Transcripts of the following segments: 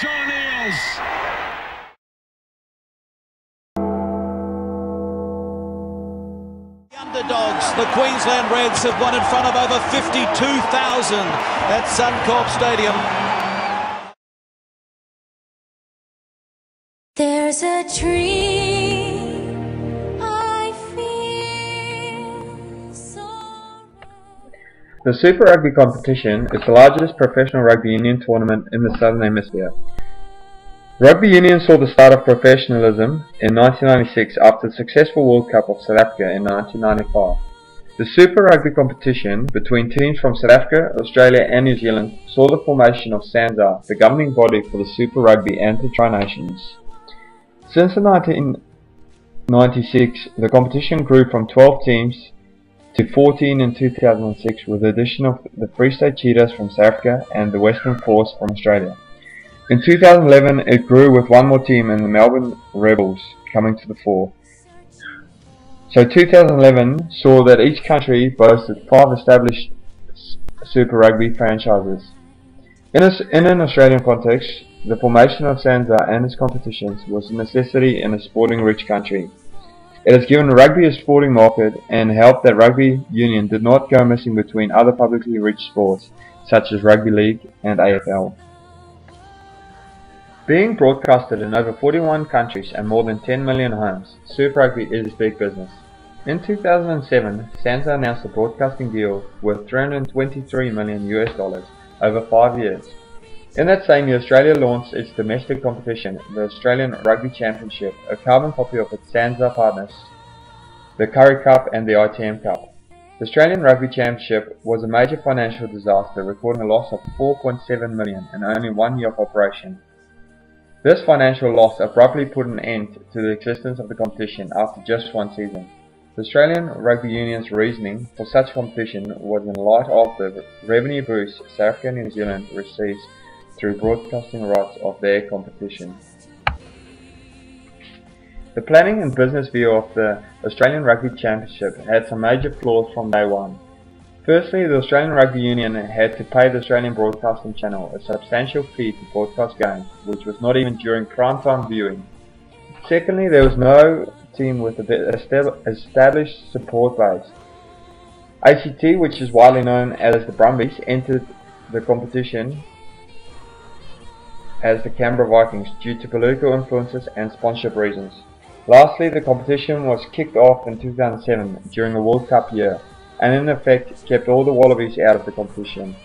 on Eels. Underdogs, the Queensland Reds have won in front of over 52,000 at Suncorp Stadium. There's a dream I feel so. The Super Rugby competition is the largest professional rugby union tournament in the Southern Hemisphere. Rugby union saw the start of professionalism in 1996 after the successful World Cup of South Africa in 1995. The Super Rugby competition between teams from South Africa, Australia and New Zealand saw the formation of SANZAAR, the governing body for the Super Rugby and the Tri-Nations. Since 1996, the competition grew from 12 teams to 14 in 2006 with the addition of the Free State Cheetahs from South Africa and the Western Force from Australia. In 2011 it grew with one more team in the Melbourne Rebels coming to the fore. So 2011 saw that each country boasted 5 established Super Rugby franchises. In an Australian context, the formation of SANZAAR and its competitions was a necessity in a sporting-rich country. It has given rugby a sporting market and helped that rugby union did not go missing between other publicly rich sports such as rugby league and AFL. Being broadcasted in over 41 countries and more than 10 million homes, Super Rugby is big business. In 2007, SANZAAR announced a broadcasting deal worth $323 million over 5 years. In that same year, Australia launched its domestic competition, the Australian Rugby Championship, a carbon copy of its SANZAAR partners, the Currie Cup and the ITM Cup. The Australian Rugby Championship was a major financial disaster, recording a loss of $4.7 million in only 1 year of operation. This financial loss abruptly put an end to the existence of the competition after just 1 season. The Australian Rugby Union's reasoning for such competition was in light of the revenue boost South Africa and New Zealand receives through broadcasting rights of their competition. The planning and business view of the Australian Rugby Championship had some major flaws from day one. Firstly, the Australian Rugby Union had to pay the Australian Broadcasting Channel a substantial fee to broadcast games, which was not even during prime-time viewing. Secondly, there was no team with an established support base. ACT, which is widely known as the Brumbies, entered the competition as the Canberra Vikings due to political influences and sponsorship reasons. Lastly, the competition was kicked off in 2007 during the World Cup year, and in effect kept all the Wallabies out of the competition,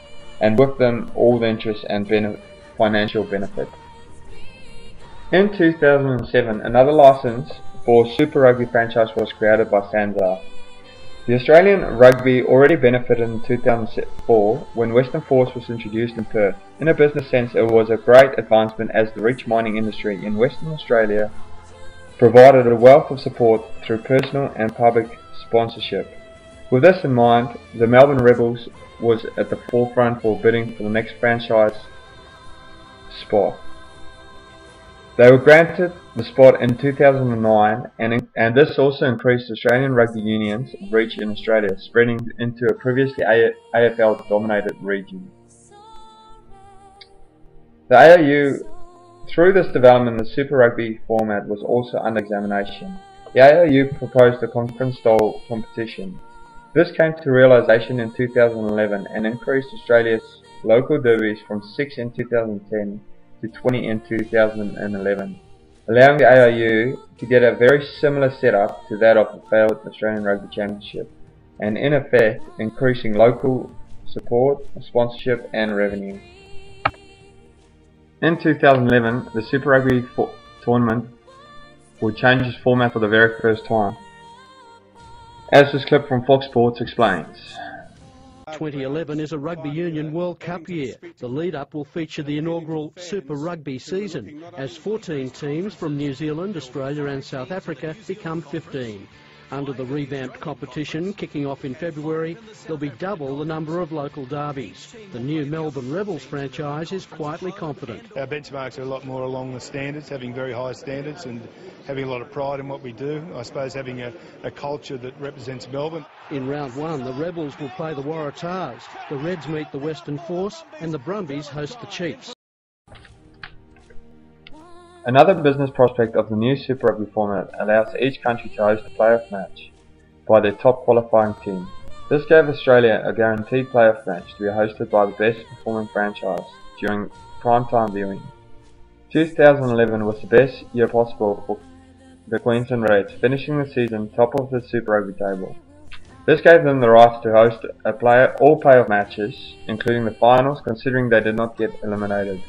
and with them all the interest and financial benefit. In 2007, another license for Super Rugby franchise was created by SANZAAR. The Australian rugby already benefited in 2004 when Western Force was introduced in Perth. In a business sense, it was a great advancement as the rich mining industry in Western Australia provided a wealth of support through personal and public sponsorship. With this in mind, the Melbourne Rebels was at the forefront for bidding for the next franchise spot. They were granted the spot in 2009 and this also increased Australian Rugby Union's reach in Australia, spreading into a previously AFL dominated region. The ARU, through this development, the Super Rugby format was also under examination. The ARU proposed a conference-style competition. This came to realisation in 2011 and increased Australia's local derbies from 6 in 2010 to 20 in 2011, allowing the ARU to get a very similar setup to that of the failed Australian Rugby Championship, and in effect increasing local support, sponsorship and revenue. In 2011, the Super Rugby tournament would change its format for the very first time, as this clip from Fox Sports explains. 2011 is a Rugby Union World Cup year. The lead-up will feature the inaugural Super Rugby season, as 14 teams from New Zealand, Australia and South Africa become 15. Under the revamped competition kicking off in February, there'll be double the number of local derbies. The new Melbourne Rebels franchise is quietly confident. Our benchmarks are a lot more along the standards, having very high standards and having a lot of pride in what we do. I suppose having a culture that represents Melbourne. In round one, the Rebels will play the Waratahs, the Reds meet the Western Force and the Brumbies host the Chiefs. Another business prospect of the new Super Rugby format allows each country to host a playoff match by their top qualifying team. This gave Australia a guaranteed playoff match to be hosted by the best performing franchise during primetime viewing. 2011 was the best year possible for the Queensland Reds, finishing the season top of the Super Rugby table. This gave them the right to host all playoff matches, including the finals, considering they did not get eliminated.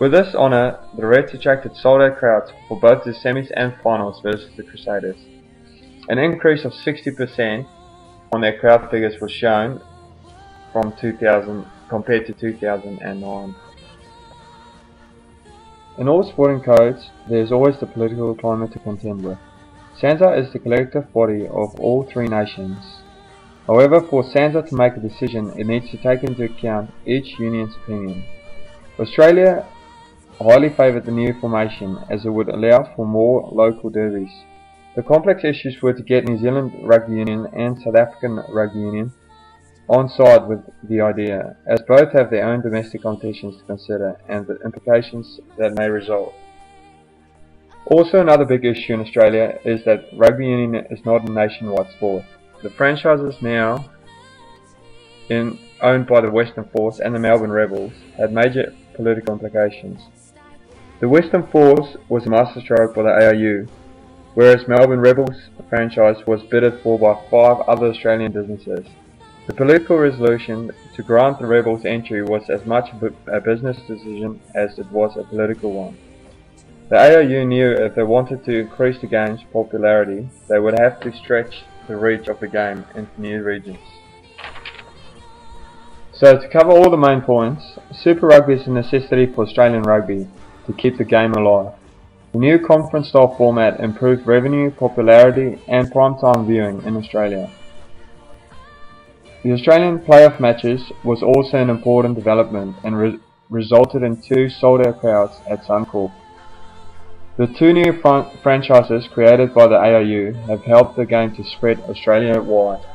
With this honour, the Reds attracted sold-out crowds for both the semis and finals versus the Crusaders. An increase of 60% on their crowd figures was shown from 2000 compared to 2009. In all sporting codes, there is always the political climate to contend with. SANZAAR is the collective body of all three nations. However, for SANZAAR to make a decision, it needs to take into account each union's opinion. Australia highly favoured the new formation as it would allow for more local derbies. The complex issues were to get New Zealand Rugby Union and South African Rugby Union on side with the idea, as both have their own domestic competitions to consider and the implications that may result. Also, another big issue in Australia is that rugby union is not a nationwide sport. The franchises now owned by the Western Force and the Melbourne Rebels had major political implications. The Western Force was a masterstroke by the ARU, whereas Melbourne Rebels franchise was bidded for by 5 other Australian businesses. The political resolution to grant the Rebels entry was as much a business decision as it was a political one. The ARU knew if they wanted to increase the game's popularity, they would have to stretch the reach of the game into new regions. So to cover all the main points, Super Rugby is a necessity for Australian rugby to keep the game alive. The new conference-style format improved revenue, popularity and primetime viewing in Australia. The Australian playoff matches was also an important development and resulted in 2 sold-out crowds at Suncorp. The 2 new franchises created by the ARU have helped the game to spread Australia-wide.